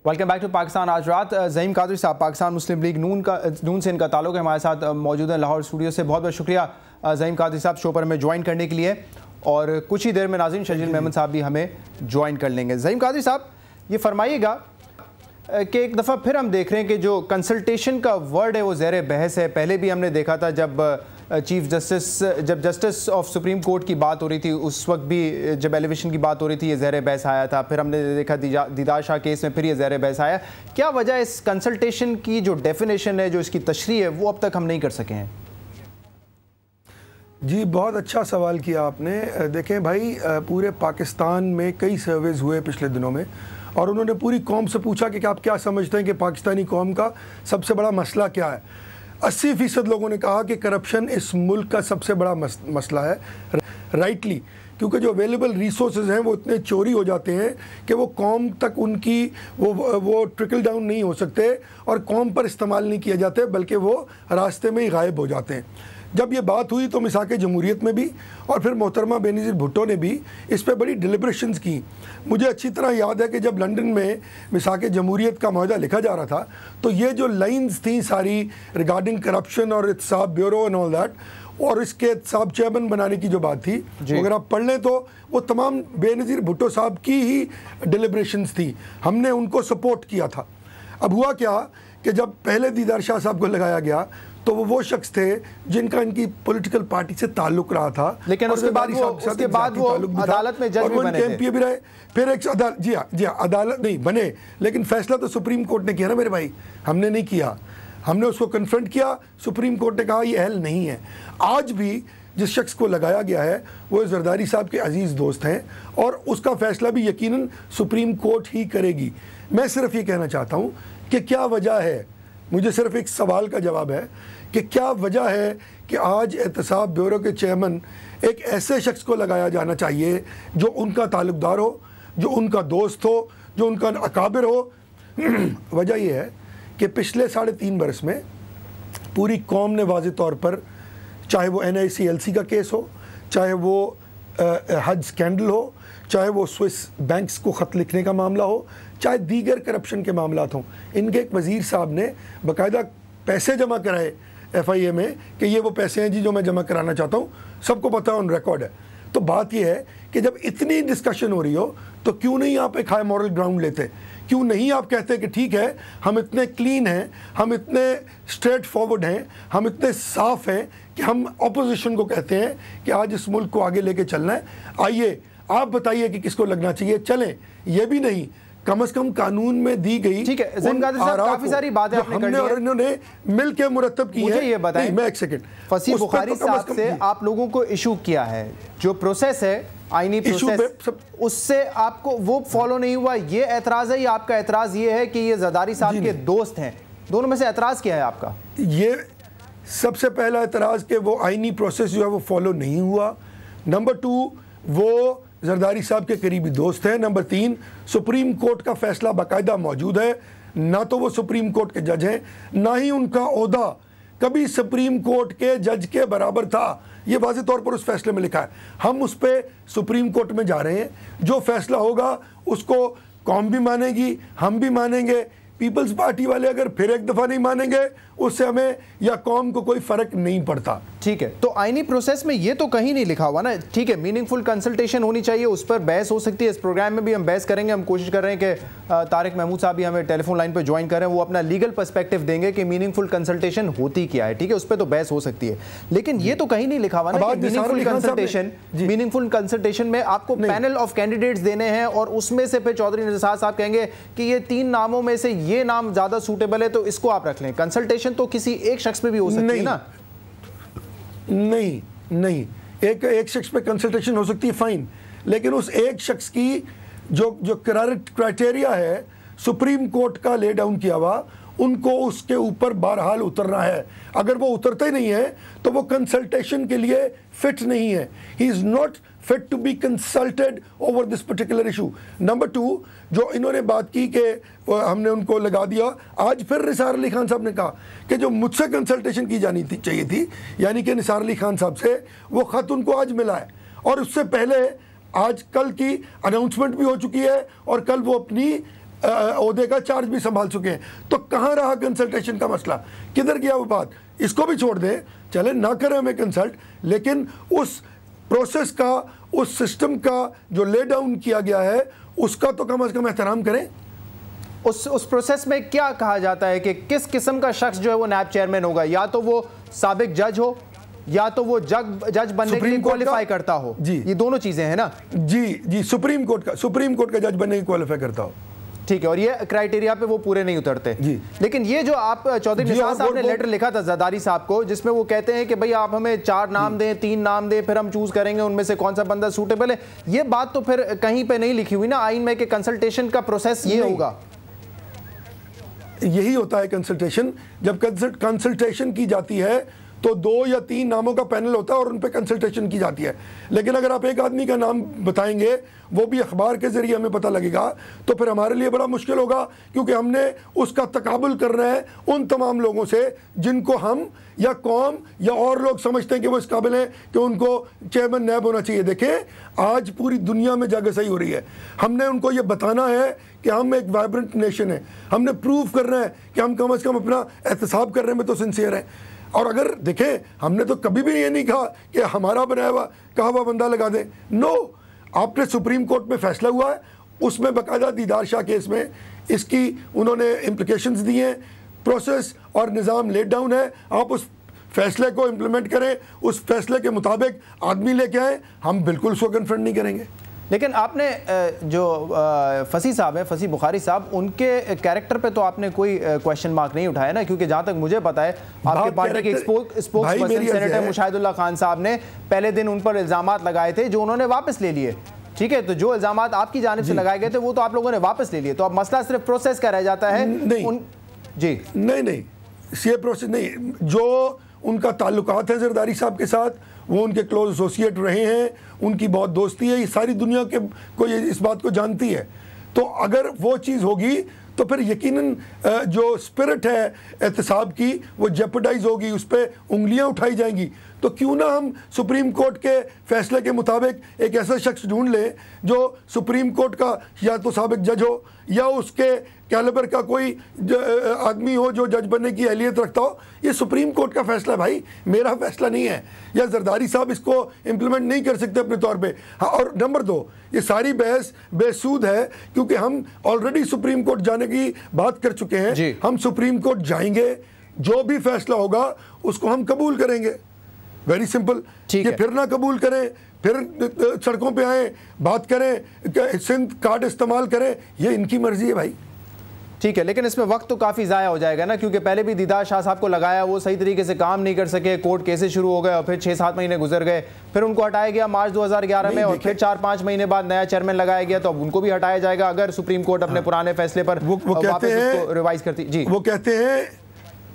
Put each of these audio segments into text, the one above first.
Welcome back to Pakistan आज रात। ज़हीम कादरी साहब पाकिस्तान मुस्लिम लीग नून से इनका ताल्लुक़ है, हमारे साथ मौजूद है लाहौर स्टूडियो से। बहुत बहुत शुक्रिया ज़हीम कादरी साहब शो पर हमें ज्वाइन करने के लिए, और कुछ ही देर में नाज़रीन शर्जील मेमन साहब भी हमें ज्वाइन कर लेंगे। ज़हीम कादरी साहब ये फरमाइएगा कि एक दफ़ा फिर हम देख रहे हैं कि जो कंसल्टेशन का वर्ड है वो ज़ेर बहस है। पहले भी हमने देखा था जब जस्टिस ऑफ सुप्रीम कोर्ट की बात हो रही थी, उस वक्त भी जब एलिवेशन की बात हो रही थी ये ज़ेर बहस आया था। फिर हमने देखा दीदार शाह केस में फिर ये ज़ेर बहस आया। क्या वजह इस कंसल्टेशन की जो डेफिनेशन है, जो इसकी तशरीह है, वो अब तक हम नहीं कर सके हैं? जी बहुत अच्छा सवाल किया आपने। देखें भाई, पूरे पाकिस्तान में कई सर्वेज हुए पिछले दिनों में, और उन्होंने पूरी कौम से पूछा कि आप क्या समझते हैं कि पाकिस्तानी कौम का सबसे बड़ा मसला क्या है। 80% लोगों ने कहा कि करप्शन इस मुल्क का सबसे बड़ा मसला है। राइटली, क्योंकि जो अवेलेबल रिसोर्सेज हैं वो इतने चोरी हो जाते हैं कि वो कौम तक उनकी वो ट्रिकल डाउन नहीं हो सकते और कौम पर इस्तेमाल नहीं किए जाते, बल्कि वो रास्ते में ही गायब हो जाते हैं। जब ये बात हुई तो मिसाक जमहूरियत में भी और फिर मोहतरमा बेनज़ीर भुट्टो ने भी इस पर बड़ी डिलिब्रेशंस की। मुझे अच्छी तरह याद है कि जब लंदन में मिसाक जमहूरियत का मुआहदा लिखा जा रहा था तो ये जो लाइंस थी सारी रिगार्डिंग करप्शन और एहतसाब ब्यूरो एंड ऑल दैट, और इसके एहतसाब चेयरमैन बनाने की जो बात थी, अगर आप पढ़ लें तो वो तमाम बेनज़ीर भुट्टो साहब की ही डिलिब्रेशंस थी। हमने उनको सपोर्ट किया था। अब हुआ क्या कि जब पहले दीदार शाह साहब को लगाया गया तो वो शख्स थे जिनका इनकी पॉलिटिकल पार्टी से ताल्लुक रहा था, लेकिन उसके बाद वो अदालत में जज भी बने थे। भी रहे। फिर एक जी हाँ अदालत नहीं बने, लेकिन फैसला तो सुप्रीम कोर्ट ने किया ना मेरे भाई, हमने नहीं किया। हमने उसको कन्फ्रंट किया, सुप्रीम कोर्ट ने कहा ये अहल नहीं है। आज भी जिस शख्स को लगाया गया है वो जरदारी साहब के अजीज़ दोस्त हैं, और उसका फैसला भी यकीनन सुप्रीम कोर्ट ही करेगी। मैं सिर्फ ये कहना चाहता हूँ कि क्या वजह है, मुझे सिर्फ एक सवाल का जवाब है कि क्या वजह है कि आज एहतसाब ब्यूरो के चेयरमैन एक ऐसे शख्स को लगाया जाना चाहिए जो उनका ताल्लुकदार हो, जो उनका दोस्त हो, जो उनका अकाबिर हो। वजह यह है कि पिछले 3.5 बरस में पूरी कौम ने वाज़ेह तौर पर, चाहे वो NICLC का केस हो, चाहे वो हज स्कैंडल हो, चाहे वो स्विस बैंक्स को ख़त लिखने का मामला हो, चाहे दीगर करप्शन के मामलात हों, इनके एक वज़ीर साहब ने बाकायदा पैसे जमा कराए FIA में कि ये वो पैसे हैं जी जो मैं जमा कराना चाहता हूँ, सबको पता है, ऑन रिकॉर्ड है। तो बात ये है कि जब इतनी डिस्कशन हो रही हो तो क्यों नहीं आप एक हाई मॉरल ग्राउंड लेते, क्यों नहीं आप कहते कि ठीक है हम इतने क्लीन हैं, हम इतने स्ट्रेट फॉरवर्ड हैं, हम इतने साफ़ हैं कि हम अपोजिशन को कहते हैं कि आज इस मुल्क को आगे लेके चलना है, आइए आप बताइए कि किसको लगना चाहिए, चलें। ये भी नहीं, कम से कम कानून में दी गई, ठीक है काफी सारी बातें आपने कर ली और इन्होंने मिल के मुरतब की है। ये बताएं, मैं एक सेकंड, फसीह बुखारी साहब से आप लोगों को इशू किया है, जो प्रोसेस है आईनी प्रोसेस, उससे आपको वो फॉलो नहीं हुआ, ये एतराज है या आपका एतराज ये है कि ये जरदारी साहब के दोस्त हैं? दोनों में से एतराज क्या है आपका? ये सबसे पहला एतराज कि वो आईनी प्रोसेस जो है वो फॉलो नहीं हुआ। नंबर 2, वो जरदारी साहब के करीबी दोस्त हैं। नंबर 3, सुप्रीम कोर्ट का फैसला बाकायदा मौजूद है, ना तो वो सुप्रीम कोर्ट के जज हैं, ना ही उनका ओहदा कभी सुप्रीम कोर्ट के जज के बराबर था। ये वाज़ेह तौर पर उस फैसले में लिखा है। हम उस पर सुप्रीम कोर्ट में जा रहे हैं, जो फैसला होगा उसको कौम भी मानेगी, हम भी मानेंगे। पीपल्स पार्टी वाले अगर फिर एक दफ़ा नहीं मानेंगे, उससे हमें या कौम को कोई फ़र्क नहीं पड़ता। ठीक है, तो आईनी प्रोसेस में ये तो कहीं नहीं लिखा हुआ ना। ठीक है, मीनिंगफुल कंसल्टेशन होनी चाहिए, उस पर बहस हो सकती है। इस प्रोग्राम में भी हम बहस करेंगे। हम कोशिश कर रहे हैं कि तारिक महमूद साहब भी हमें टेलीफोन लाइन पर ज्वाइन कर रहे हैं, वो अपना लीगल पर्सपेक्टिव देंगे कि मीनिंगफुल कंसल्टेशन होती क्या है। ठीक है, उस पर तो बहस हो सकती है, लेकिन ये तो कहीं नहीं लिखा हुआ ना मीनिंगफुल कंसल्टेशन में आपको पैनल ऑफ कैंडिडेट्स देने हैं, और उसमें से फिर चौधरी निसार साहब कहेंगे कि ये 3 नामों में से ये नाम ज़्यादा सूटेबल है तो इसको आप रख लें। कंसल्टेशन तो किसी एक शख्स पे भी हो सकती है ना? नहीं, एक शख्स पे कंसल्टेशन हो सकती है, फाइन, लेकिन उस एक शख्स की जो क्राइटेरिया है सुप्रीम कोर्ट का ले डाउन किया हुआ, उनको उसके ऊपर बहरहाल उतरना है। अगर वो उतरते नहीं है तो वो कंसल्टेशन के लिए फिट नहीं है। He is not fit to be consulted over this particular issue. Number 2, जो इन्होंने बात की कि हमने उनको लगा दिया, आज फिर निसार अली खान साहब ने कहा कि जो मुझसे कंसल्टेशन की जानी चाहिए थी, यानी कि निसार अली खान साहब से, वो ख़त उनको आज मिला है, और उससे पहले आज कल की अनाउंसमेंट भी हो चुकी है, और कल वो अपनी ओहदे का चार्ज भी संभाल चुके हैं। तो कहाँ रहा कंसल्टेशन का मसला, किधर गया वो बात? इसको भी छोड़ दें, चले ना करें हमें कंसल्ट, लेकिन उस प्रोसेस का, उस सिस्टम का जो ले डाउन किया गया है उसका तो कम से कम एहतराम करें। उस प्रोसेस में क्या कहा जाता है कि किस किस्म का शख्स जो है वो नैब चेयरमैन होगा? या तो वो साबिक जज हो, या तो वो जज बनने के लिए क्वालिफाई करता हो। जी, ये दोनों चीजें हैं ना? जी, सुप्रीम कोर्ट का जज बनने की क्वालिफाई करता हो। ठीक है, और ये क्राइटेरिया पे वो पूरे नहीं उतरते। जी। लेकिन ये जो आप चौधरी निसार साहब ने लेटर लिखा था जरदारी साहब को, जिसमें वो कहते हैं कि भाई आप हमें 4 नाम दें, 3 नाम दें, फिर हम चूज करेंगे उनमें से कौन सा बंदा सूटेबल है, ये बात तो फिर कहीं पे नहीं लिखी हुई ना आइन में कि कंसल्टेशन का प्रोसेस ये होगा। यही होता है कंसल्टेशन। जब कंसल्टेशन की जाती है तो 2 या 3 नामों का पैनल होता है और उन पर कंसल्टेशन की जाती है। लेकिन अगर आप एक आदमी का नाम बताएंगे, वो भी अखबार के जरिए हमें पता लगेगा, तो फिर हमारे लिए बड़ा मुश्किल होगा, क्योंकि हमने उसका तकाबुल करना है उन तमाम लोगों से जिनको हम या कौम या और लोग समझते हैं कि वो इस काबिल हैं कि उनको चेयरमैन नैब होना चाहिए। देखें, आज पूरी दुनिया में जगह सही हो रही है। हमने उनको ये बताना है कि हम एक वाइब्रेंट नेशन है। हमने प्रूव करना है कि हम कम से कम अपना एहतसाब करने में तो सिंसियर हैं। और अगर देखें, हमने तो कभी भी ये नहीं कहा कि हमारा बनाया हुआ कहा हुआ बंदा लगा दें। नो, आपने सुप्रीम कोर्ट में फैसला हुआ है, उसमें बाकायदा दीदार शाह केस में इसकी उन्होंने इम्प्लिकेशंस दी हैं। प्रोसेस और निज़ाम लेट डाउन है। आप उस फैसले को इम्प्लीमेंट करें, उस फैसले के मुताबिक आदमी लेके आए, हम बिल्कुल उसको कन्फ्रंट नहीं करेंगे। लेकिन आपने जो फसी साहब है, फसी बुखारी साहब, उनके कैरेक्टर पे तो आपने कोई क्वेश्चन मार्क नहीं उठाया ना? क्योंकि जहां तक मुझे पता है आपके पार्टी के स्पोक्सपर्सन सेनेटर मुशाहिदुल्लाह खान साहब ने पहले दिन उन पर इल्जामात लगाए थे जो उन्होंने वापस ले लिए। ठीक है, तो जो इल्जामात आपकी जानिब से लगाए गए थे वो तो आप लोगों ने वापस ले लिए। तो अब मसला सिर्फ प्रोसेस का रह जाता है। जी नहीं, ये प्रोसेस नहीं। जो उनका ताल्लुकात है जरदारी साहब के साथ, वो उनके क्लोज एसोसिएट रहे हैं, उनकी बहुत दोस्ती है, ये सारी दुनिया के को ये इस बात को जानती है। तो अगर वो चीज़ होगी तो फिर यकीनन जो स्पिरिट है एहतसाब की वो जेपरडाइज होगी, उस पर उंगलियां उठाई जाएंगी। तो क्यों ना हम सुप्रीम कोर्ट के फैसले के मुताबिक एक ऐसा शख्स ढूंढ लें जो सुप्रीम कोर्ट का या तो साबिक जज हो या उसके कैलिबर का कोई आदमी हो जो जज बनने की अहलियत रखता हो। ये सुप्रीम कोर्ट का फैसला है भाई, मेरा फैसला नहीं है। या जरदारी साहब इसको इम्प्लीमेंट नहीं कर सकते अपने तौर पे। हाँ, और नंबर 2, ये सारी बहस बेसूद है क्योंकि हम ऑलरेडी सुप्रीम कोर्ट जाने की बात कर चुके हैं। हम सुप्रीम कोर्ट जाएंगे, जो भी फैसला होगा उसको हम कबूल करेंगे। Very simple. ये फिर ना कबूल करें, फिर सड़कों पे आए, बात करें, सिंध कार्ड इस्तेमाल करें, ये इनकी मर्जी है भाई। ठीक है, लेकिन इसमें वक्त तो काफ़ी ज़ाया हो जाएगा ना, क्योंकि पहले भी दीदार शाह साहब को लगाया, वो सही तरीके से काम नहीं कर सके, कोर्ट केसेस शुरू हो गए और फिर 6-7 महीने गुजर गए, फिर उनको हटाया गया मार्च 2011 में, और फिर 4-5 महीने बाद नया चेयरमैन लगाया गया, तो अब उनको भी हटाया जाएगा अगर सुप्रीम कोर्ट अपने पुराने फैसले पर वापस रिवाइज करती। जी, वो कहते हैं,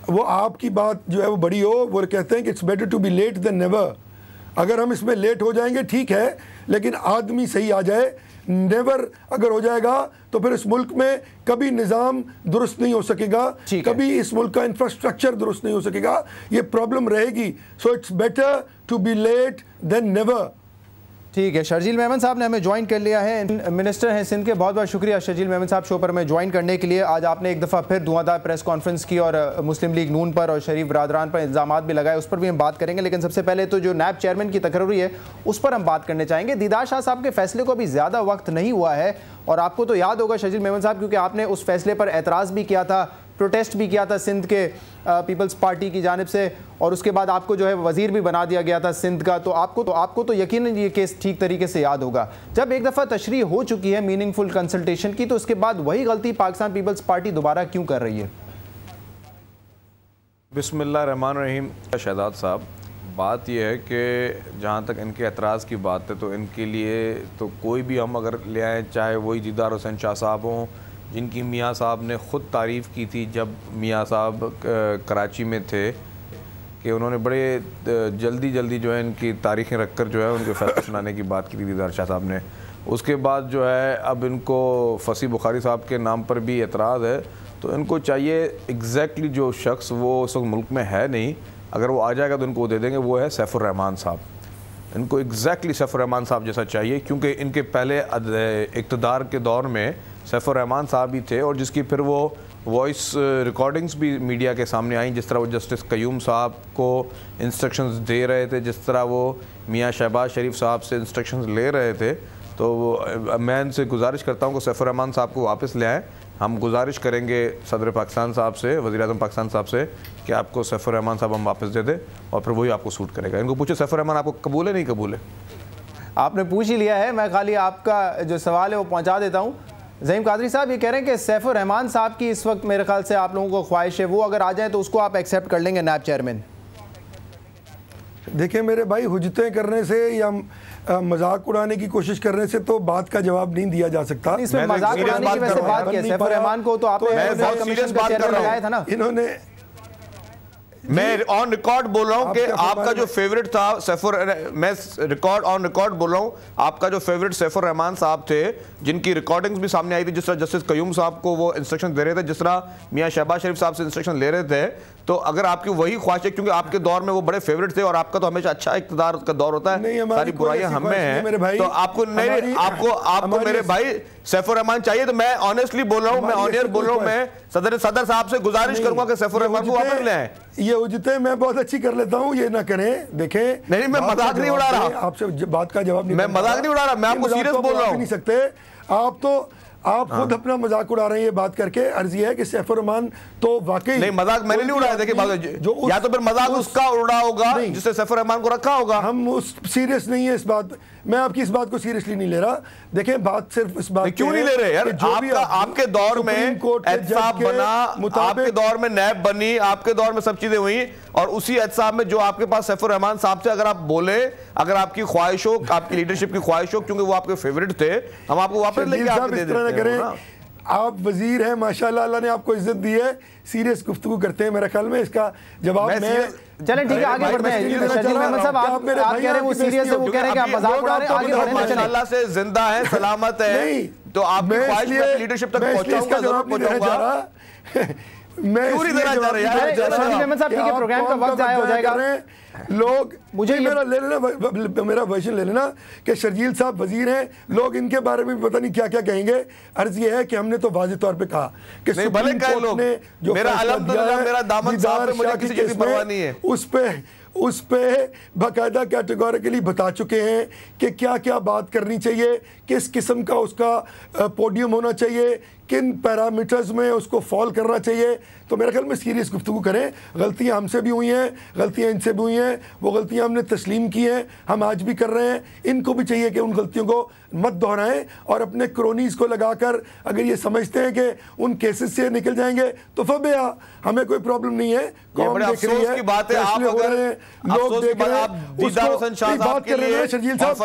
वो आपकी बात जो है वो बड़ी हो, वो कहते हैं कि it's better to be late than never. अगर हम इसमें लेट हो जाएंगे ठीक है, लेकिन आदमी सही आ जाए। नेवर अगर हो जाएगा तो फिर इस मुल्क में कभी निज़ाम दुरुस्त नहीं हो सकेगा, कभी इस मुल्क का इंफ्रास्ट्रक्चर दुरुस्त नहीं हो सकेगा, ये प्रॉब्लम रहेगी। So it's better to be late than never. ठीक है, शर्जील मेमन साहब ने हमें ज्वाइन कर लिया है, मिनिस्टर हैं सिंध के। बहुत बहुत शुक्रिया शर्जील मेमन साहब शो पर हमें ज्वाइन करने के लिए। आज आपने एक दफ़ा फिर धुआंधार प्रेस कॉन्फ्रेंस की और मुस्लिम लीग नून पर और शरीफ बरादरान पर इल्ज़ामात भी लगाए, उस पर भी हम बात करेंगे। लेकिन सबसे पहले तो जो नैब चेयरमैन की तकरीर है उस पर हम बात करने चाहेंगे। दीदार शाह साहब के फैसले को अभी ज़्यादा वक्त नहीं हुआ है, और आपको तो याद होगा शर्जील मेमन साहब, क्योंकि आपने उस फैसले पर एतराज़ भी किया था, प्रोटेस्ट भी किया था सिंध के पीपल्स पार्टी की जानिब से, और उसके बाद आपको जो है वज़ीर भी बना दिया गया था सिंध का। तो आपको तो यकीनन ये केस ठीक तरीके से याद होगा। जब एक दफ़ा तशरीह हो चुकी है मीनिंगफुल कंसल्टेशन की, तो उसके बाद वही गलती पाकिस्तान पीपल्स पार्टी दोबारा क्यों कर रही है? बिस्मिल्लाहिर्रहमानिर्रहीम। शहजाद साहब, बात यह है कि जहाँ तक इनके एतराज़ की बात है तो इनके लिए तो कोई भी हम अगर ले आएँ, चाहे वही दीदार हुसैन शाह साहब हों, जिनकी मियाँ साहब ने ख़ुद तारीफ़ की थी जब मियाँ साहब कराची में थे, कि उन्होंने बड़े जल्दी जो है इनकी तारीखें रख कर जो है उनके फैसले सुनाने की बात की थी दीदार शाह साहब ने। उसके बाद जो है अब इनको फसी बुखारी साहब के नाम पर भी एतराज़ है, तो इनको चाहिए एग्जैक्टली जो शख्स वो उस वक्त मुल्क में है नहीं, अगर वो आ जाएगा तो इनको दे देंगे, वो है सैफुर रहमान साहब। इनको एग्जैक्टली सैफुर रहमान साहब जैसा चाहिए, क्योंकि इनके पहले इक़्तिदार के दौर में सैफुर रहमान साहब ही थे और जिसकी फिर वो वॉइस रिकॉर्डिंग्स भी मीडिया के सामने आई, जिस तरह वो जस्टिस कयूम साहब को इंस्ट्रक्शंस दे रहे थे, जिस तरह वो मियाँ शहबाज शरीफ साहब से इंस्ट्रक्शंस ले रहे थे। तो मैं इनसे गुजारिश करता हूँ कि सैफुर रहमान साहब को वापस ले आएँ। हम गुजारिश करेंगे सदर पाकिस्तान साहब से, वज़ीर आज़म पाकिस्तान साहब से कि आपको सैफुर रहमान साहब हम वापस दे दें और फिर वही आपको सूट करेगा। इनको पूछे सैफुर रहमान आपको कबूल है नहीं कबूल है? आपने पूछ ही लिया है, मैं खाली आपका जो सवाल है वो पहुंचा देता हूं। ज़हीम कादरी साहब ये कह रहे हैं कि सैफुर रहमान साहब की इस वक्त मेरे ख्याल से आप लोगों को ख्वाहिश है वो अगर आ जाए तो उसको आप एक्सेप्ट कर लेंगे नैब चेयरमैन? देखिए मेरे भाई, हुज्जतें करने से या मजाक उड़ाने की कोशिश करने से तो बात का जवाब नहीं दिया जा सकता। इसमें मजाक उड़ाने की वैसे बात है सैफुर रहमान को तो आपने कमीशन का चेयरमैन लगाया था ना। इन्होंने, मैं ऑन रिकॉर्ड बोल रहा हूं कि आपका जो फेवरेट था सैफुर, मैं रिकॉर्ड ऑन रिकॉर्ड बोल रहा हूं, आपका जो फेवरेट सैफुर रहमान साहब थे, जिनकी रिकॉर्डिंग्स भी सामने आई थी, जिस तरह जस्टिस कयूम साहब को वो इंस्ट्रक्शन दे रहे थे, जिस तरह मियां शहबाज शरीफ साहब से इंस्ट्रक्शन ले रहे थे, तो अगर आपकी वही ख्वाहिश है, क्योंकि आपके दौर में वो बड़े फेवरेट थे और आपका तो हमेशा अच्छा इक़्तिदार का दौर होता है, सारी बुराइयां हम में हैं, तो आपको नहीं, आपको मेरे भाई सैफुर रहमान चाहिए। तो मैं ऑनेस्टली बोल रहा हूं, मैं ऑनियर बोल रहा हूं, मैं सदर साहब से गुजारिश करूंगा कि सैफुर रहमान को वापस ले आए। ये उजते मैं बहुत अच्छी कर लेता हूँ, ये ना करें। देखें, नहीं मैं मजाक नहीं उड़ा रहा, आपसे बात का जवाब नहीं, मैं मजाक नहीं उड़ा रहा, मैं आपको सीरियस बोल रहा हूँ। नहीं सकते आप खुद अपना मजाक उड़ा रहे हैं ये बात करके। अर्ज ये है कि सैफुर रहमान तो वाकई नहीं, मजाक मैंने नहीं उड़ाया। देखिए जो या तो फिर मजाक उसका उड़ा होगा जिससे सैफुर रहमान को रखा होगा। हम उस सीरियस नहीं है इस बात, मैं आपकी इस बात को सीरियसली नहीं ले रहा। देखें बात सिर्फ इस बात क्यों नहीं ले रहे यार? आपके दौर में एहतसाब बना, आपके दौर में नैब बनी, आपके दौर में सब चीजें हुई और उसी एहतसाब में जो आपके पास सैफुर रहमान साहब से अगर आप बोले, अगर आपकी ख्वाहिश हो, आपकी लीडरशिप की ख्वाहिश हो, क्योंकि वो आपके फेवरेट थे, हम आपको वापस लेके आपको दे देते हैं। आप वजीर हैं माशाल्लाह, अल्लाह ने आपको इज्जत दी है, सीरियस गुफ्तगू करते हैं। मेरे ख्याल में इसका जवाब मैं चलें ठीक है, आगे बढ़ते हैं। शर्जील मेमन साहब आप कह रहे हैं वो सीरियस है, वो कह रहे हैं कि आप मजाक उड़ा रहे हैं, आगे बढ़ते हैं। माशाल्लाह से जिंदा है, सलामत है, तो आपकी ख्वाहिश में लीडरशिप तक पहुंचाऊंगा, जरूर पहुंचाऊंगा। मैं पूरी तरह जा रहे हैं शर्जील मेमन साहब, ठीक है, प्रोग्राम का वक्त जाया हो जाएगा। लोग मुझे मेरा ले लेना, मेरा वर्जन ले लेना कि शर्जील साहब वजीर हैं, लोग इनके बारे में पता नहीं क्या क्या कहेंगे। अर्ज ये है कि हमने तो वाज़ेह तौर पे कहा कि सुप्रीम कोर्ट ने जो मेरा अल्हम्दुलिल्लाह मेरा दामन साहब पे मुझे किसी चीज की परवाह नहीं है, उस पे बाकायदा कैटेगोरिकली बता चुके हैं कि क्या क्या बात करनी चाहिए, किस किस्म का उसका पोडियम होना चाहिए, किन पैरामीटर्स में उसको फॉल करना चाहिए। तो मेरे ख्याल में सीरियस गुफ्तगू करें। गलतियां हमसे भी हुई हैं, गलतियां इनसे भी हुई हैं, वो गलतियां हमने तस्लीम की हैं, हम आज भी कर रहे हैं। इनको भी चाहिए कि उन गलतियों को मत दोहराएं और अपने क्रोनीज को लगाकर अगर ये समझते हैं कि उन केसेस से निकल जाएंगे तो फबेया, हमें कोई प्रॉब्लम नहीं है। कौन देख रही है, बात है, आप अगर लोग देख रहे हैं, बात कर रहे हैं शर्जील साहब, तो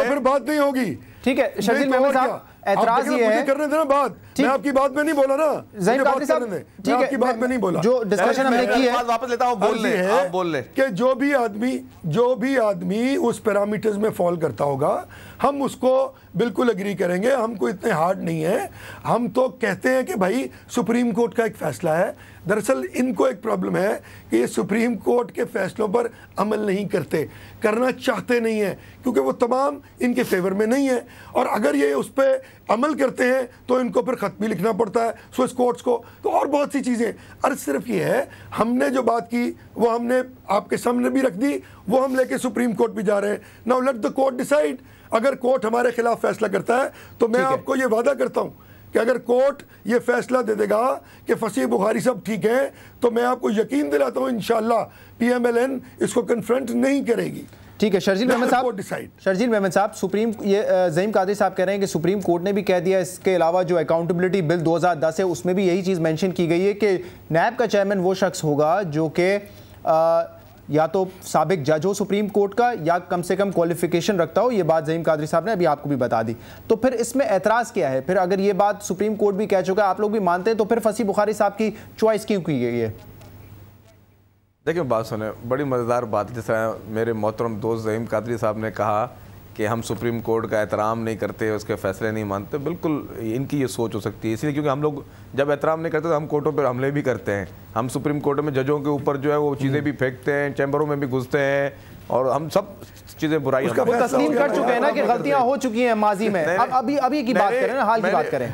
फिर बात नहीं होगी। ठीक है शर्जील मेमन साहब, एतराज ये है, करने देना बात, मैं आपकी बात में नहीं बोला ना, ज़हीम कादरी साहब, ठीक है, आपकी बात में नहीं बोला। जो डिस्कशन हमने की है, वापस लेता हूं, बोल ले कि जो भी आदमी उस पैरामीटर्स में फॉल करता होगा हम उसको बिल्कुल एग्री करेंगे। हमको इतने हार्ड नहीं है, हम तो कहते हैं कि भाई सुप्रीम कोर्ट का एक फैसला है। दरअसल इनको एक प्रॉब्लम है कि ये सुप्रीम कोर्ट के फैसलों पर अमल नहीं करते, करना चाहते नहीं हैं, क्योंकि वो तमाम इनके फेवर में नहीं है। और अगर ये उस पर अमल करते हैं तो इनको फिर ख़त भी लिखना पड़ता है स्विस कोर्ट्स को, तो और बहुत सी चीज़ें। अर्ज सिर्फ ये है, हमने जो बात की वो हमने आपके सामने भी रख दी, वो हम लेके सुप्रीम कोर्ट भी जा रहे हैं। Now let the court decide. अगर कोर्ट हमारे खिलाफ फैसला करता है तो मैं आपको ये वादा करता हूँ कि अगर कोर्ट ये फैसला दे देगा कि फसीह बुखारी सब ठीक है, तो मैं आपको यकीन दिलाता हूँ इंशाअल्लाह PMLN इसको कन्फ्रंट नहीं करेगी। ठीक है शर्जील मेमन साहब, सुप्रीम ये ज़हीम कादरी साहब कह रहे हैं कि सुप्रीम कोर्ट ने भी कह दिया, इसके अलावा जो अकाउंटेबिलिटी बिल 2010 है उसमें भी यही चीज़ मेंशन की गई है कि नैब का चेयरमैन वो शख्स होगा जो कि या तो साबिक जज हो सुप्रीम कोर्ट का या कम से कम क्वालिफिकेशन रखता हो। ये बात ज़हीम कादरी साहब ने अभी आपको भी बता दी। तो फिर इसमें एतराज़ क्या है? फिर अगर ये बात सुप्रीम कोर्ट भी कह चुका है, आप लोग भी मानते हैं, तो फिर फसीह बुखारी साहब की चॉइस क्यों की गई है? देखिए बात सुने, बड़ी मज़ेदार बात, जिस तरह मेरे मोहतरम दोस्त ज़हीम कादरी साहब ने कहा कि हम सुप्रीम कोर्ट का एहतराम नहीं करते, उसके फैसले नहीं मानते। बिल्कुल इनकी ये सोच हो सकती है, इसलिए क्योंकि हम लोग जब एहतराम नहीं करते तो हम कोर्टों पर हमले भी करते हैं। हम सुप्रीम कोर्ट में जजों के ऊपर जो है वो चीज़ें भी फेंकते हैं, चैम्बरों में भी घुसते हैं, और हम सब चीजें बुराई वो तस्लीम कर चुके हैं ना कि गलतियां हो चुकी हैं माजी में। अब अभी की बात करें ना, हाल की बात करें।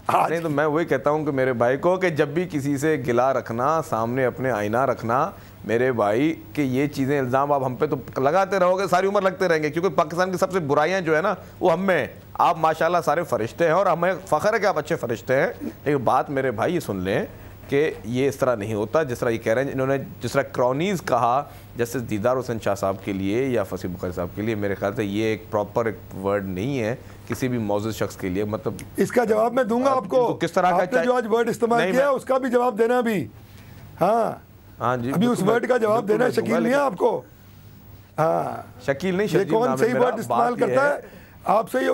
नहीं तो मैं वही कहता हूं कि मेरे भाई को कि जब भी किसी से गिला रखना, सामने अपने आईना रखना मेरे भाई, कि ये चीज़ें इल्ज़ाम आप हम पे तो लगाते रहोगे, सारी उम्र लगते रहेंगे, क्योंकि पाकिस्तान की सबसे बुराइयां जो है ना वो हम में। आप माशाल्लाह सारे फरिश्ते हैं और हमें फ़ख्र है कि आप अच्छे फरिश्ते हैं, लेकिन बात मेरे भाई ये सुन लें कि ये इस तरह नहीं होता जिस तरह ये कह रहे हैं। इन्होंने जिस तरह क्रॉनीज़ कहा जस्टिस दीदार हुसैन शाह साहब के लिए या फसीह बुखारी साहब के लिए, मेरे ख्याल से ये एक प्रॉपर एक वर्ड नहीं है किसी भी मौजूद शख्स के लिए। मतलब इसका जवाब मैं दूंगा आपको, किस तरह का जो आज वर्ड इस्तेमाल किया उसका भी जवाब देना भी। हाँ जी, अभी उस वर्ड का जवाब देना शकील नहीं है आपको। हाँ शकील नहीं, ये कौन सही वर्ड इस्तेमाल करता है आपसे?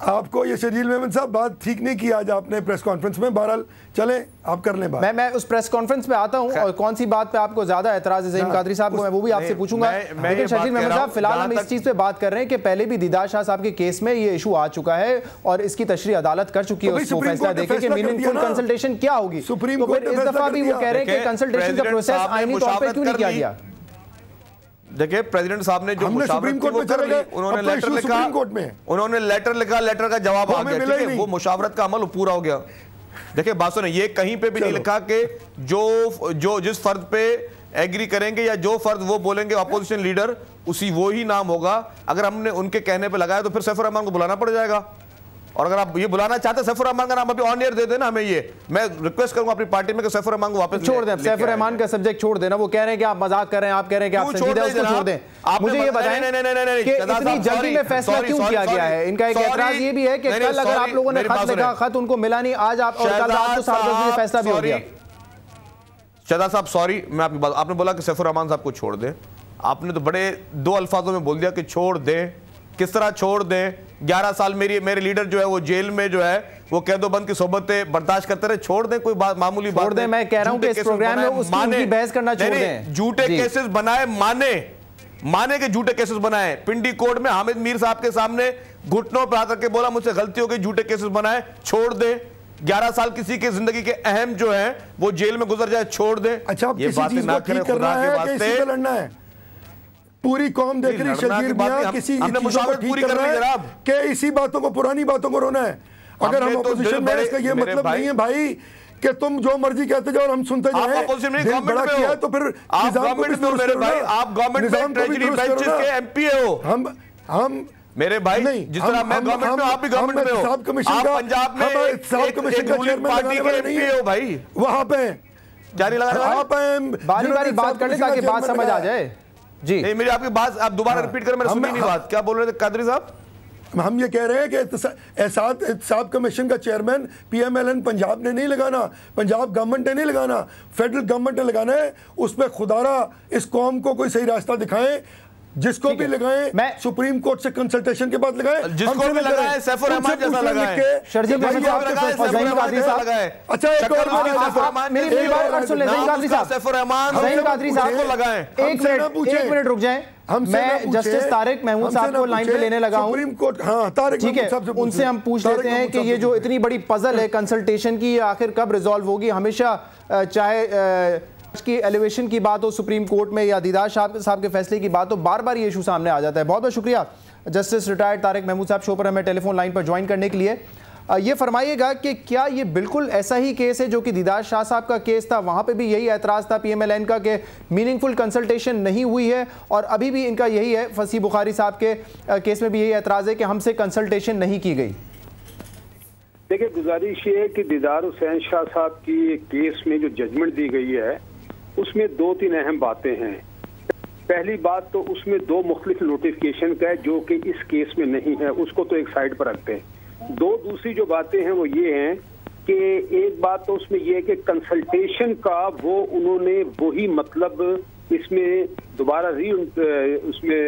आपको ये शजील मेमन साहब बात ठीक नहीं की आज आपने प्रेस कॉन्फ्रेंस में। बहरहाल चले आप कर लें बात। मैं उस प्रेस कॉन्फ्रेंस पे आता हूं और कौन सी बात पे आपको ज्यादा एतराज है ज़हीम कादरी साहब को, मैं वो भी आपसे पूछूंगा। लेकिन शजील मेमन साहब फिलहाल हम इस चीज पे बात कर रहे हैं कि पहले भी दीदार शाह साहब के केस में ये इशू आ चुका है और इसकी तशरीह अदालत कर चुकी है। उसको फैसला देखे कि मीनिंगफुल कंसल्टेशन क्या होगी। सुप्रीम कोर्ट इस दफा भी वो कह रहे हैं कि कंसल्टेशन का प्रोसेस आईनी तौर पर क्यों नहीं किया गया? देखिए प्रेसिडेंट साहब ने जो सुप्रीम कोर्ट में कर ली, उन्होंने लेटर लिखा, उन्होंने लेटर लिखा, लेटर का जवाब आ गया, ठीक है, वो मुशावरत का अमल पूरा हो गया। देखिए बात सुने, ये कहीं पे भी नहीं लिखा कि जो जिस फर्द पे एग्री करेंगे या जो फर्द वो बोलेंगे अपोजिशन लीडर उसी वो ही नाम होगा। अगर हमने उनके कहने पे लगाया तो फिर सैफुर रहमान को बुलाना पड़ जाएगा। और अगर आप ये बुलाना चाहते हैं सैफुर रहमान का नाम अभी ऑन एयर दे देना हमें। ये मैं रिक्वेस्ट करूंगा अपनी पार्टी में कि सैफुर रहमान को वापस छोड़ दें। सैफुर रहमान का सब्जेक्ट छोड़ देना। वो कह रहे हैं कि आप मजाक कर रहे हैं, आप कह रहे हैं कि आप संजीदा, उसको छोड़ दें। मुझे ये बताएं कि इतनी जल्दी में फैसला क्यों किया गया है? इनका एक एतराज ये भी है कि कल अगर आप लोगों ने खत लिखा, खत उनको मिला नहीं, आज आप और कल रात को 7 बजे फैसला भी हो गया। शहजाद साहब सॉरी, मैं आपकी बात, आपने बोला कि सैफुर रहमान साहब को छोड़ दें। आपने तो बड़े 2 अल्फाजों में बोल दिया कि छोड़ दें। किस तरह छोड़ दें? 11 साल मेरे लीडर जो है वो जेल में जो है वो कैदोबंद की सोबतें बर्दाश्त करते रहे। छोड़ दें, कोई बात मामूली बात नहीं। मैं कह रहा हूं कि इस प्रोग्राम में उसकी बहस करना छोड़ दें। झूठे केसेस बनाए, माने के झूठे केसेस बनाए। पिंडी कोर्ट में हामिद मीर साहब के सामने घुटनों पर हाथ रख के बोला मुझसे गलती हो गई, झूठे केसेस बनाए, छोड़ दें। 11 साल किसी के जिंदगी के अहम जो है वो जेल में गुजर जाए, छोड़ दें। अच्छा, ये बातें ना करें खुदा के वास्ते। लड़ना है, पूरी कौम देख रही शजीर मियां किसी मुशावरत पूरी कर रही है कि इसी बातों को, पुरानी बातों को रोना है। अगर हम अपोजिशन में, इसका ये मतलब नहीं है भाई कि तुम जो मर्जी कहते जाओ और हम सुनते जाएं। आप अपोजिशन में गवर्नमेंट में हो तो फिर आप गवर्नमेंट में मेरे भाई, आप गवर्नमेंट में ट्रेजरी बेंचेस के एमपी हो। हम मेरे भाई जिस तरह मैं गवर्नमेंट में, आप भी गवर्नमेंट में हो। आप पंजाब में साहब कमीशन का चेयरमैन पार्टी के एमपी हो भाई, वहां पे क्या नहीं लगा रहा? आप बारी-बारी बात करने ताकि बात समझ आ जाए। जी नहीं, मेरी आपकी बात आप दोबारा रिपीट करें, मैंने सुनी नहीं बात। क्या बोल रहे थे कादरी साहब? हम ये कह रहे हैं कि एहसास कमीशन का चेयरमैन पीएमएलएन पंजाब ने नहीं लगाना, पंजाब गवर्नमेंट ने नहीं लगाना, फेडरल गवर्नमेंट ने लगाना है। उसमें खुदारा इस कौम को कोई सही रास्ता दिखाएं। जिसको भी लगाएं, मैं सुप्रीम कोर्ट से कंसल्टेशन के बाद लगाएं, जिसको भी लगाएं, सैफुर रहमान जैसा लगाएं, शर्जील मेमन साहब ज़हीम कादरी साहब लगाएं। अच्छा एक और मेरी बात सुन लें। ज़हीम कादरी साहब, सैफुर रहमान, ज़हीम कादरी साहब को लगाएं। एक मिनट रुक जाएं। मैं जस्टिस तारिक महमूद साहब को लाइन पे लेने लगा हूं। सुप्रीम कोर्ट, हाँ तारिक ठीक है, उनसे हम पूछ लेते हैं कि ये जो इतनी बड़ी पजल है कंसल्टेशन की, आखिर कब रिजॉल्व होगी? हमेशा चाहे की एलिवेशन की बात हो सुप्रीम कोर्ट में या दीदार साहब के फैसले की बात हो, बार बार ये इशू सामने आ जाता है। बहुत बहुत शुक्रिया जस्टिस रिटायर्ड तारिक महमूद साहब शो पर हमें टेलीफोन लाइन पर ज्वाइन करने के लिए। ये फरमाइएगा कि क्या ये बिल्कुल ऐसा ही केस है जो कि दीदार शाह साहब का केस था, वहाँ पे भी यही एतराज़ था पीएमएलएन का कि मीनिंगफुल कंसल्टेशन नहीं हुई है, और अभी भी इनका यही है, फसीह बुखारी साहब के केस में भी यही एतराज़ है कि हमसे कंसल्टेशन नहीं की गई? देखिए, गुजारिश ये है कि दीदार हुसैन शाह साहब की केस में जो जजमेंट दी गई है उसमें 2-3 अहम बातें हैं। पहली बात तो उसमें 2 मुख्तलिफ नोटिफिकेशन का है जो कि इस केस में नहीं है, उसको तो एक साइड पर रखते हैं। दूसरी जो बातें हैं वो ये हैं कि एक बात तो उसमें ये है कि कंसल्टेशन का वो उन्होंने वही मतलब इसमें दोबारा उसमें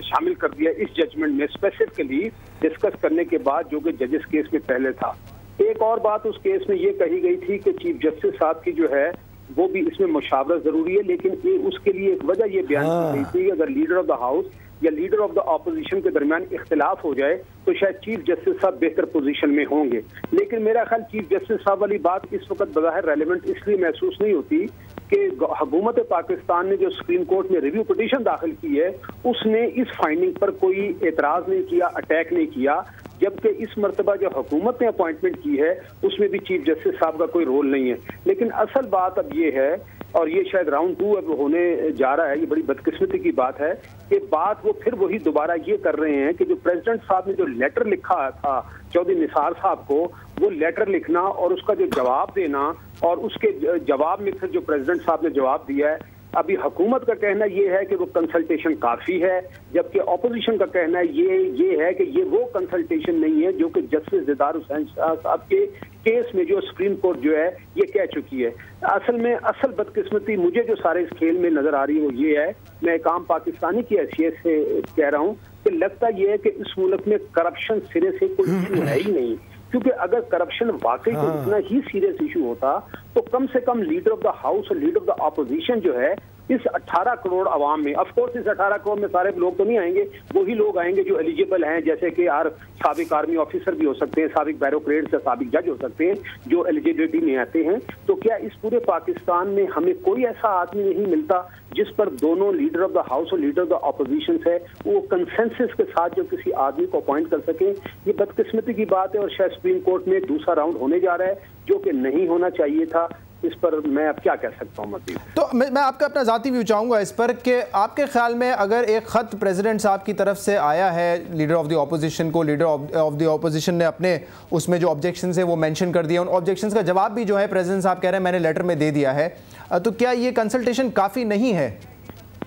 शामिल कर दिया इस जजमेंट में, स्पेसिफिकली डिस्कस करने के बाद, जो कि जजेस केस में पहले था। एक और बात उस केस में ये कही गई थी कि चीफ जस्टिस साहब की जो है वो भी इसमें मुशावरत जरूरी है, लेकिन उसके लिए एक वजह ये बयान की गई थी कि अगर लीडर ऑफ द हाउस या लीडर ऑफ द ऑपोजिशन के दरमियान इख्तिलाफ हो जाए तो शायद चीफ जस्टिस साहब बेहतर पोजीशन में होंगे। लेकिन मेरा ख्याल चीफ जस्टिस साहब वाली बात इस वक्त बज़ाहिर रेलेवेंट इसलिए महसूस नहीं होती कि हुकूमत पाकिस्तान ने जो सुप्रीम कोर्ट में रिव्यू पिटीशन दाखिल की है उसने इस फाइंडिंग पर कोई एतराज़ नहीं किया, अटैक नहीं किया, जबकि इस मरतबा जो हुकूमत ने अपॉइंटमेंट की है उसमें भी चीफ जस्टिस साहब का कोई रोल नहीं है। लेकिन असल बात अब ये है, और ये शायद राउंड 2 अब होने जा रहा है, ये बड़ी बदकिस्मती की बात है कि बात वो फिर वही दोबारा ये कर रहे हैं कि जो प्रेसिडेंट साहब ने जो लेटर लिखा था चौधरी निसार साहब को, वो लेटर लिखना और उसका जो जवाब देना, और उसके जवाब में फिर जो प्रेसिडेंट साहब ने जवाब दिया है, अभी हुकूमत का कहना ये है कि वो कंसल्टेशन काफ़ी है, जबकि ऑपोजिशन का कहना ये है कि ये वो कंसल्टेशन नहीं है जो कि जस्टिस दीदार हुसैन शाह साहब के केस में जो सुप्रीम कोर्ट जो है ये कह चुकी है। असल में असल बदकिस्मती मुझे जो सारे इस खेल में नज़र आ रही है वो ये है, मैं एक आम पाकिस्तानी की हैसियत से कह रहा हूँ कि लगता ये है कि इस मुल्क में करप्शन सिरे से कोई इशू है ही नहीं, क्योंकि अगर करप्शन वाकई को इतना ही सीरियस इशू होता तो कम से कम लीडर ऑफ द हाउस और लीडर ऑफ द ऑपोजिशन जो है इस 18 करोड़ आवाम में, ऑफ कोर्स इस 18 करोड़ में सारे लोग तो नहीं आएंगे, वही लोग आएंगे जो एलिजिबल हैं, जैसे कि हर साबिक आर्मी ऑफिसर भी हो सकते हैं, साबिक बैरोक्रेट से साबिक जज हो सकते हैं जो एलिजिबिलिटी में आते हैं। तो क्या इस पूरे पाकिस्तान में हमें कोई ऐसा आदमी नहीं मिलता जिस पर दोनों लीडर ऑफ द हाउस और लीडर ऑफ द ऑपोजिशन है वो कंसेंसस के साथ जो किसी आदमी को अपॉइंट कर सके? ये बदकिस्मती की बात है और शायद सुप्रीम कोर्ट में दूसरा राउंड होने जा रहा है जो कि नहीं होना चाहिए था। इस पर मैं अब क्या कह सकता हूँ मजीद? तो मैं आपका अपना ज़ाती व्यू चाहूँगा इस पर कि आपके ख्याल में अगर एक ख़त प्रेसिडेंट साहब की तरफ से आया है लीडर ऑफ द ऑपोजिशन को, लीडर ऑफ द ऑपोजिशन ने अपने उसमें जो ऑब्जेक्शंस है वो मेंशन कर दिया, उन ऑब्जेक्शंस का जवाब भी जो है प्रेसिडेंट साहब कह रहे हैं मैंने लेटर में दे दिया है, तो क्या ये कंसल्टेशन काफ़ी नहीं है?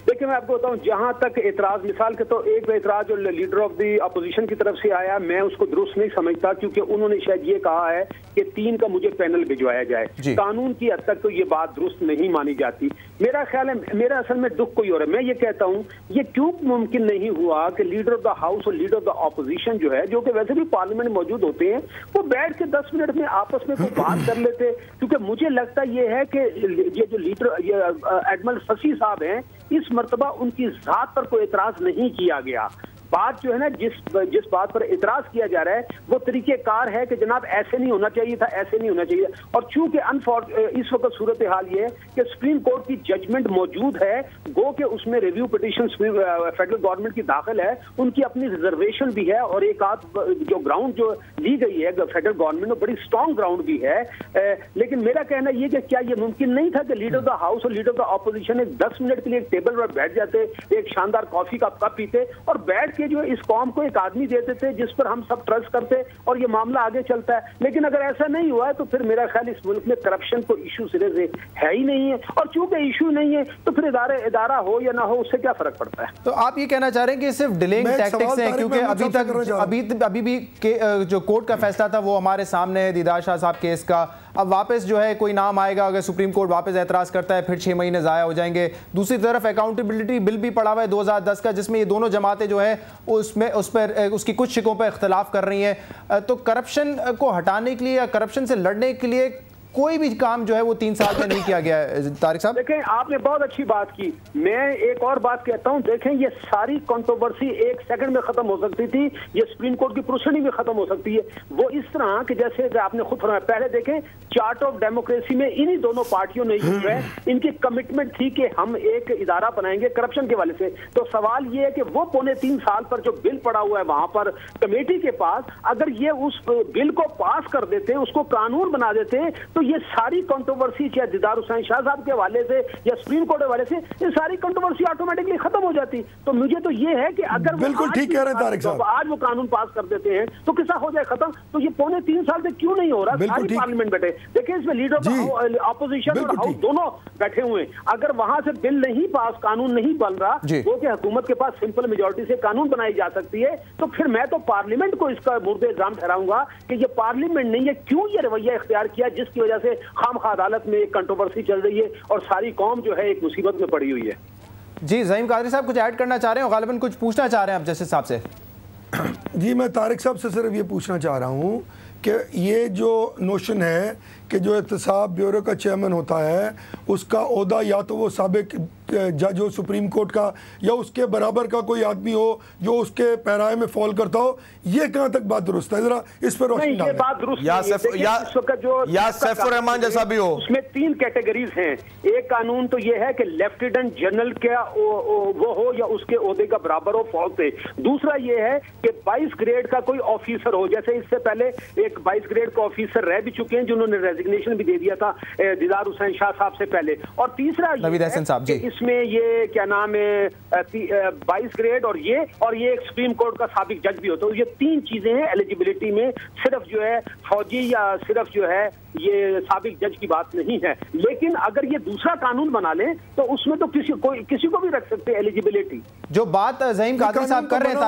देखिए मैं आपको बताऊं, जहां तक एतराज, मिसाल के तो एक एतराज जो लीडर ऑफ द अपोजिशन की तरफ से आया, मैं उसको दुरुस्त नहीं समझता, क्योंकि उन्होंने शायद ये कहा है कि 3 का मुझे पैनल भिजवाया जाए। कानून की हद तक तो ये बात दुरुस्त नहीं मानी जाती। मेरा ख्याल है, मेरा असल में दुख कोई और है। मैं ये कहता हूं ये क्यों मुमकिन नहीं हुआ कि लीडर ऑफ द हाउस और लीडर ऑफ द ऑपोजिशन जो है, जो कि वैसे भी पार्लियामेंट में मौजूद होते हैं, वो बैठ के 10 मिनट में आपस में कोई बात कर लेते। क्योंकि मुझे लगता ये है कि ये जो लीडर एडमिरल फसी साहब हैं, इस मर्तबा उनकी जात पर कोई एतराज नहीं किया गया। बात जो है ना, जिस बात पर इतराज किया जा रहा है वो तरीकेकार है कि जनाब ऐसे नहीं होना चाहिए था, ऐसे नहीं होना चाहिए। और चूंकि इस वक्त सूरत हाल ये है कि सुप्रीम कोर्ट की जजमेंट मौजूद है, गो के उसमें रिव्यू पिटीशन फेडरल गवर्नमेंट की दाखिल है, उनकी अपनी रिजर्वेशन भी है, और एक आध जो ग्राउंड जो ली गई है फेडरल गवर्नमेंट में बड़ी स्ट्रॉन्ग ग्राउंड भी है। लेकिन मेरा कहना यह कि क्या ये मुमकिन नहीं था कि लीडर ऑफ द हाउस और leader of the opposition 10 minute के लिए एक टेबल पर बैठ जाते, एक शानदार कॉफी का कप पीते और बैठ के जो इस कौम को एक आदमी देते थे जिस पर हम सब ट्रस्ट करते और ये मामला आगे चलता है। लेकिन अगर ऐसा नहीं हुआ है तो फिर मेरा ख्याल इस मुल्क में करप्शन को इशू सिरे से है ही नहीं है, और चूंकि इशू नहीं है तो फिर इदारा हो या ना हो उससे क्या फर्क पड़ता है? तो आप ये कहना चाह रहे हैं कि सिर्फ डिलेइंग टैक्टिक्स हैं, क्योंकि अभी भी जो कोर्ट का फैसला था वो हमारे सामने है दीदार शाह साहब केस का। अब वापस जो है कोई नाम आएगा, अगर सुप्रीम कोर्ट वापस एतराज़ करता है फिर 6 महीने ज़ाया हो जाएंगे। दूसरी तरफ अकाउंटेबिलिटी बिल भी पड़ा हुआ है 2010 का, जिसमें ये दोनों जमातें जो है उसकी कुछ शिकों पर इख्तलाफ कर रही हैं। तो करप्शन को हटाने के लिए या करप्शन से लड़ने के लिए कोई भी काम जो है वो 3 साल में नहीं किया गया है। तारिक साहब देखें, आपने बहुत अच्छी बात की। मैं एक और बात कहता हूं, देखें ये सारी कंट्रोवर्सी 1 सेकंड में खत्म हो सकती थी, ये सुप्रीम कोर्ट की प्रोसीडिंग में खत्म हो सकती है। वो इस तरह कि जैसे आपने खुद फरमाया, पहले देखें चार्ट ऑफ डेमोक्रेसी में इन्हीं दोनों पार्टियों ने जो है इनकी कमिटमेंट थी कि हम एक इदारा बनाएंगे करप्शन के वाले से। तो सवाल ये है कि वो 3.25 साल पर जो बिल पड़ा हुआ है वहां पर कमेटी के पास, अगर ये उस बिल को पास कर देते, उसको कानून बना देते, तो ये सारी कंट्रोवर्सी चाहे दीदार हुसैन शाह साहब के हवाले से या सुप्रीम कोर्ट के हवाले से, ये सारी कंट्रोवर्सी ऑटोमेटिकली खत्म हो जाती। तो मुझे तो ये है कि अगर बिल्कुल ठीक कह रहे हैं तारिक साहब, आज वो कानून पास कर देते हैं तो किसा हो जाए खत्म। तो ये 3.25 साल से क्यों नहीं हो रहा? सारी पार्लियामेंट बैठे, देखिए इसमें लीडर ऑफ ऑपोजिशन और हाउस दोनों बैठे हुए हैं। अगर वहां से बिल नहीं पास, कानून नहीं बन रहा, वो कि हुकूमत के पास सिंपल मेजोरिटी से कानून बनाई जा सकती है, तो फिर मैं तो पार्लियामेंट को इसका मुर्दे इल्जाम ठहराऊंगा कि ये पार्लियामेंट ने ये क्यों ये रवैया इख्तियार किया जिसकी वजह से खामखा अदालत में एक कंट्रोवर्सी चल रही है और सारी कौम जो है एक मुसीबत में पड़ी हुई है। जी ज़हीम कादरी साहब कुछ ऐड करना चाह रहे हैं, गालिबन कुछ पूछना चाह रहे हैं आप जस्टिस साहब से? जी मैं तारिक साहब से सिर्फ ये पूछना चाह रहा हूँ कि ये जो नोशन है कि जो एहतसाब ब्यूरो का चेयरमैन होता है उसका ओहदा या तो वो साबिक जज हो सुप्रीम कोर्ट का या उसके बराबर का कोई आदमी हो जो उसके पैराए में फॉल करता हो, ये कहाँ तक बात दुरुस्त है? जरा इस पर रोशनी डालें। बात दुरुस्त या सैफुर रहमान जैसा भी हो, उसमें 3 कैटेगरीज हैं। एक कानून तो ये है कि लेफ्टिनेंट जनरल क्या वो हो या उसके ओहदे का बराबर हो, फॉल से। दूसरा ये है कि 22 ग्रेड का कोई ऑफिसर हो, जैसे इससे पहले एक 22 ग्रेड का ऑफिसर रह भी चुके हैं जिन्होंने रेजिग्नेशन भी दे दिया था दीदार हुसैन शाह साहब से पहले। और तीसरा इसमें ये क्या नाम है 22 ग्रेड और ये एक सुप्रीम कोर्ट का साबिक जज भी होता है। ये 3 चीजें हैं एलिजिबिलिटी में, सिर्फ जो है फौजी या सिर्फ जो है ये साबिक जज की बात नहीं है। लेकिन अगर ये दूसरा कानून बना ले तो उसमें तो किसी को भी रख सकते हैं एलिजिबिलिटी। जो बात ज़हीम कादरी साहब कर रहे हैं,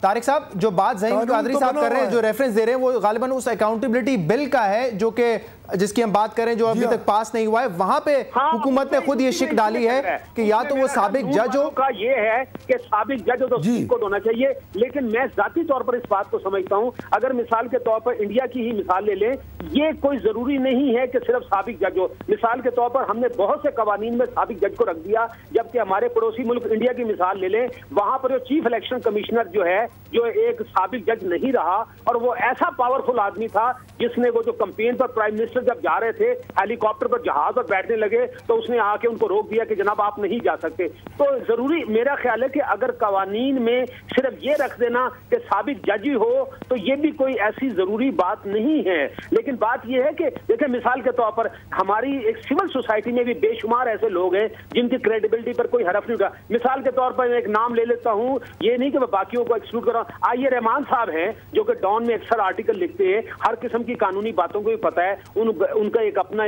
तारिक साहब जो बात ज़हीम कादरी साहब कर रहे हैं, जो रेफरेंस दे रहे हैं, वो गालिबन उस अकाउंटेबिलिटी बिल का है जो कि जिसकी हम बात करें, जो अभी तक पास नहीं हुआ है। वहां पे हुकूमत ने खुद ये शिक डाली है कि या तो वो साबिक जज हो का ये है कि साबिक जज हो तो सुप्रीम कोर्ट होना चाहिए। लेकिन मैं जाती तौर पर इस बात को समझता हूं, अगर मिसाल के तौर पर इंडिया की ही मिसाल ले लें, ये कोई जरूरी नहीं है कि सिर्फ साबिक जज हो। मिसाल के तौर पर हमने बहुत से कवानीन में साबिक जज को रख दिया, जबकि हमारे पड़ोसी मुल्क इंडिया की मिसाल ले लें, वहां पर जो चीफ इलेक्शन कमिश्नर जो है, जो एक साबिक जज नहीं रहा, और वो ऐसा पावरफुल आदमी था जिसने वो जो कैंपेन पर प्राइम मिनिस्टर जब जा रहे थे हेलीकॉप्टर पर जहाज पर बैठने लगे तो उसने आके उनको रोक दिया कि जनाब आप नहीं जा सकते। तो जरूरी मेरा ख्याल है कि अगर कवानीन में सिर्फ ये रख देना कि साबिक जज ही हो तो ये भी कोई ऐसी जरूरी बात नहीं है। लेकिन बात ये है कि देखिए मिसाल के तौर पर हमारी एक सिविल सोसाइटी में भी बेशुमार ऐसे लोग हैं जिनकी क्रेडिबिलिटी पर कोई हरफ नहीं उठा। मिसाल के तौर पर एक नाम ले लेता हूं, ये नहीं कि मैं बाकियों को एक्सक्लूड कर रहा हूं, आईए रहमान साहब हैं जो कि डॉन में अक्सर आर्टिकल लिखते हैं, हर किस्म की कानूनी बातों को भी पता है, उनका एक अपना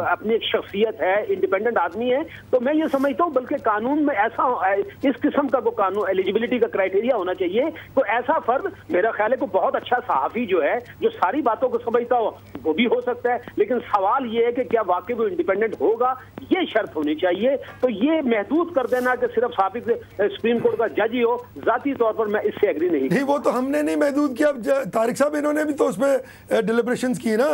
अपनी एक शख्सियत है, इंडिपेंडेंट आदमी है। तो मैं ये समझता हूँ बल्कि कानून में ऐसा इस किस्म का वो कानून एलिजिबिलिटी का क्राइटेरिया होना चाहिए। तो ऐसा फर्द मेरा ख्याल है को बहुत अच्छा सहाफी जो है जो सारी बातों को समझता हो वो भी हो सकता है। लेकिन सवाल ये है कि क्या वाकई वो इंडिपेंडेंट होगा, ये शर्त होनी चाहिए। तो ये महदूद कर देना कि सिर्फ साबिक सुप्रीम कोर्ट का जज ही हो, जाती तौर पर मैं इससे एग्री नहीं। वो तो हमने नहीं महदूद किया, तारिक साहब इन्होंने भी तो उसमें डिलिब्रेशंस की ना,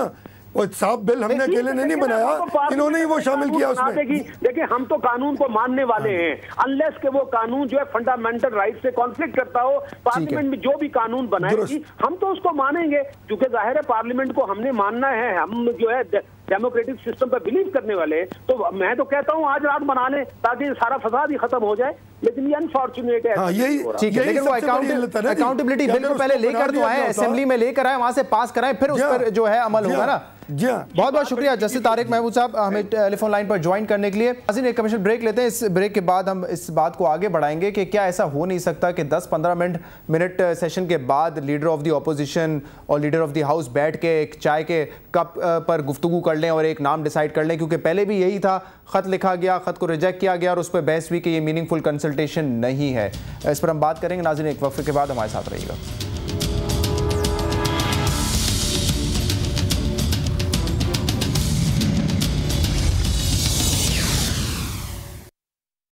वो साफ बिल हमने अकेले ने नहीं बनाया, इन्होंने ही वो शामिल किया उसमें। देखिए हम तो कानून को मानने वाले हैं, अनलेस के वो कानून जो है फंडामेंटल राइट से कॉन्फ्लिक्ट करता हो, पार्लियामेंट में जो भी कानून बनाएगी हम तो उसको मानेंगे, क्योंकि जाहिर है पार्लियामेंट को हमने मानना है, हम जो है डेमोक्रेटिक सिस्टम पर बिलीव करने वाले। तो मैं तो कहता हूँ आज रात बना लें ताकि सारा फसाद ही खत्म हो जाए। लेकिन ये अनफॉर्चुनेट है। ठीक है, लेकिन वो अकाउंटेबिलिटी बिल को पहले लेकर तो आए, असेंबली में लेकर आए, वहां से पास कराएं, फिर उस पर जो है अमल होगा ना। बहुत बहुत शुक्रिया जस्टिस तारिक महमूद साहब हमें टेलीफोन लाइन पर ज्वाइन करने के लिए। एक कमीशन ब्रेक लेते हैं, इस ब्रेक के बाद हम इस बात को आगे बढ़ाएंगे कि क्या ऐसा हो नहीं सकता कि 10-15 मिनट सेशन के बाद लीडर ऑफ द ऑपोजिशन और लीडर ऑफ द हाउस बैठ के एक चाय के कप पर गुफ्तगू कर लें और एक नाम डिसाइड कर लें, क्योंकि पहले भी यही था, खत लिखा गया, खत को रिजेक्ट किया गया और उस पर बहस हुई कि ये मीनिंगफुल कंसल्टेशन नहीं है। इस पर हम बात करेंगे नाज़रीन, एक वक्फे के बाद हमारे साथ रहिएगा।